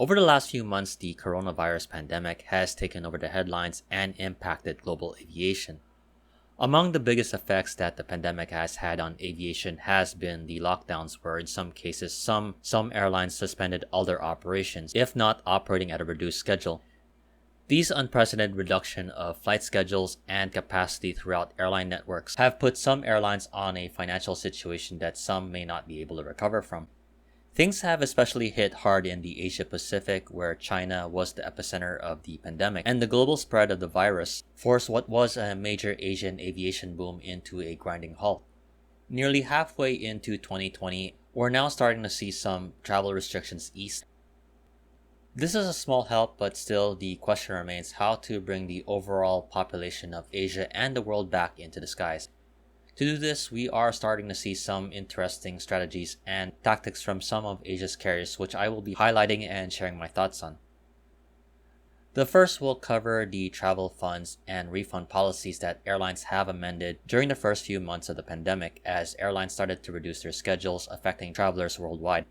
Over the last few months, the coronavirus pandemic has taken over the headlines and impacted global aviation. Among the biggest effects that the pandemic has had on aviation has been the lockdowns, where in some cases some airlines suspended all their operations, if not operating at a reduced schedule. These unprecedented reduction of flight schedules and capacity throughout airline networks have put some airlines on a financial situation that some may not be able to recover from. Things have especially hit hard in the Asia Pacific, where China was the epicenter of the pandemic, and the global spread of the virus forced what was a major Asian aviation boom into a grinding halt. Nearly halfway into 2020, we're now starting to see some travel restrictions eased. This is a small help, but still the question remains how to bring the overall population of Asia and the world back into the skies. To do this, we are starting to see some interesting strategies and tactics from some of Asia's carriers, which I will be highlighting and sharing my thoughts on. The first will cover the travel funds and refund policies that airlines have amended during the first few months of the pandemic as airlines started to reduce their schedules, affecting travelers worldwide.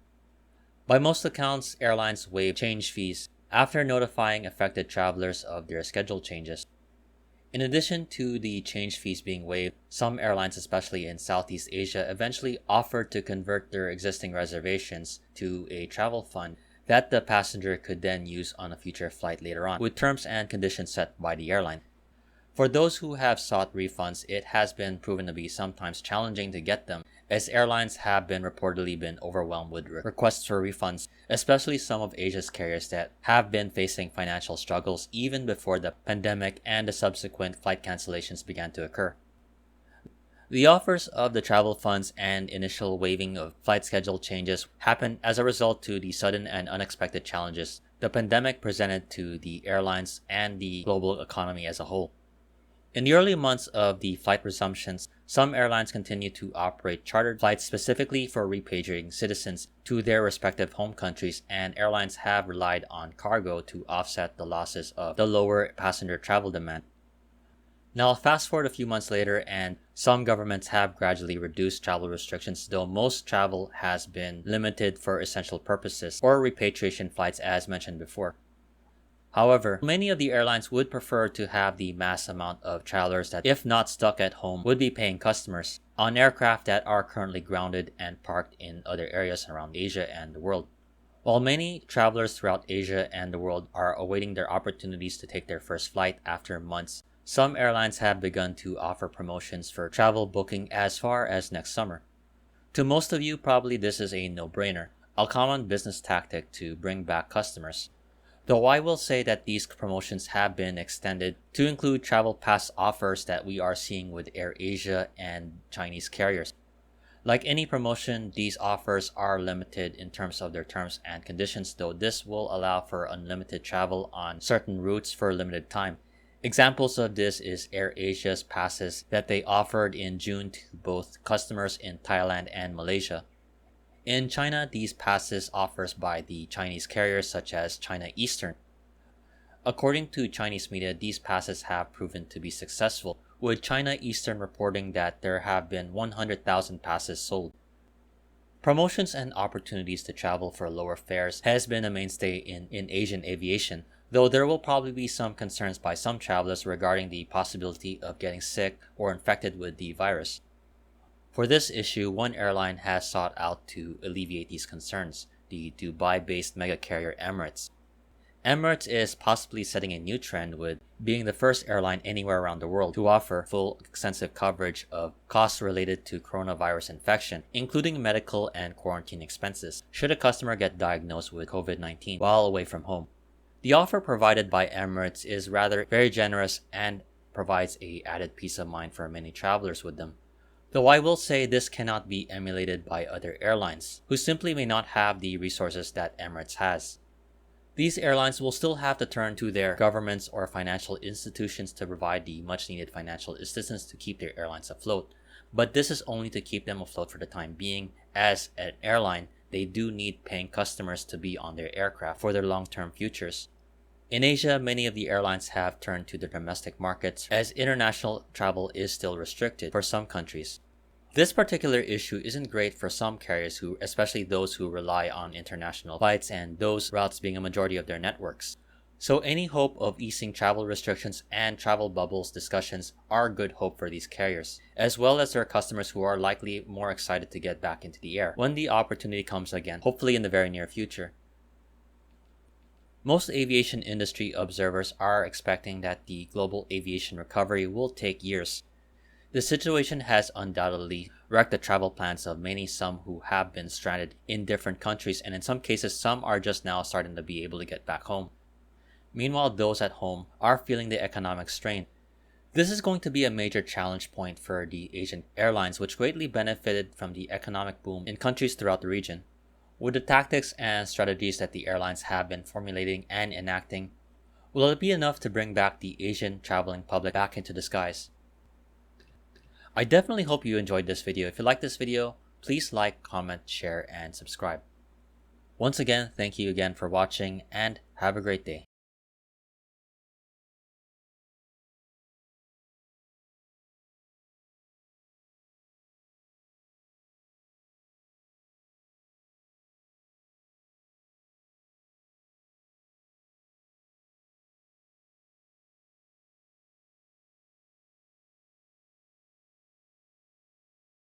By most accounts, airlines waived change fees after notifying affected travelers of their schedule changes. In addition to the change fees being waived, some airlines, especially in Southeast Asia, eventually offered to convert their existing reservations to a travel fund that the passenger could then use on a future flight later on, with terms and conditions set by the airline. For those who have sought refunds, it has been proven to be sometimes challenging to get them, as airlines have reportedly been overwhelmed with requests for refunds, especially some of Asia's carriers that have been facing financial struggles even before the pandemic and the subsequent flight cancellations began to occur. The offers of the travel funds and initial waiving of flight schedule changes happened as a result to the sudden and unexpected challenges the pandemic presented to the airlines and the global economy as a whole. In the early months of the flight resumptions, some airlines continued to operate chartered flights specifically for repatriating citizens to their respective home countries, and airlines have relied on cargo to offset the losses of the lower passenger travel demand. Now, fast forward a few months later, and some governments have gradually reduced travel restrictions, though most travel has been limited for essential purposes or repatriation flights as mentioned before. However, many of the airlines would prefer to have the mass amount of travelers that, if not stuck at home, would be paying customers on aircraft that are currently grounded and parked in other areas around Asia and the world. While many travelers throughout Asia and the world are awaiting their opportunities to take their first flight after months, some airlines have begun to offer promotions for travel booking as far as next summer. To most of you, probably this is a no-brainer, a common business tactic to bring back customers. Though I will say that these promotions have been extended to include travel pass offers that we are seeing with AirAsia and Chinese carriers. Like any promotion, these offers are limited in terms of their terms and conditions, though this will allow for unlimited travel on certain routes for a limited time. Examples of this is AirAsia's passes that they offered in June to both customers in Thailand and Malaysia. In China, these passes offers by the Chinese carriers such as China Eastern. According to Chinese media, these passes have proven to be successful, with China Eastern reporting that there have been 100,000 passes sold. Promotions and opportunities to travel for lower fares has been a mainstay in Asian aviation, though there will probably be some concerns by some travelers regarding the possibility of getting sick or infected with the virus. For this issue, one airline has sought out to alleviate these concerns, the Dubai-based mega carrier Emirates. Emirates is possibly setting a new trend with being the first airline anywhere around the world to offer full extensive coverage of costs related to coronavirus infection, including medical and quarantine expenses, should a customer get diagnosed with COVID-19 while away from home. The offer provided by Emirates is rather very generous and provides an added peace of mind for many travelers with them. Though I will say this cannot be emulated by other airlines, who simply may not have the resources that Emirates has. These airlines will still have to turn to their governments or financial institutions to provide the much-needed financial assistance to keep their airlines afloat, but this is only to keep them afloat for the time being, as an airline, they do need paying customers to be on their aircraft for their long-term futures. In Asia, many of the airlines have turned to their domestic markets as international travel is still restricted for some countries. This particular issue isn't great for some carriers especially those who rely on international flights and those routes being a majority of their networks. So any hope of easing travel restrictions and travel bubbles discussions are good hope for these carriers, as well as their customers who are likely more excited to get back into the air when the opportunity comes again, hopefully in the very near future. Most aviation industry observers are expecting that the global aviation recovery will take years. The situation has undoubtedly wrecked the travel plans of some who have been stranded in different countries, and in some cases some are just now starting to be able to get back home. Meanwhile, those at home are feeling the economic strain. This is going to be a major challenge point for the Asian airlines, which greatly benefited from the economic boom in countries throughout the region. With the tactics and strategies that the airlines have been formulating and enacting, will it be enough to bring back the Asian traveling public back into the skies? I definitely hope you enjoyed this video. If you like this video, please like, comment, share, and subscribe. Once again, thank you again for watching and have a great day.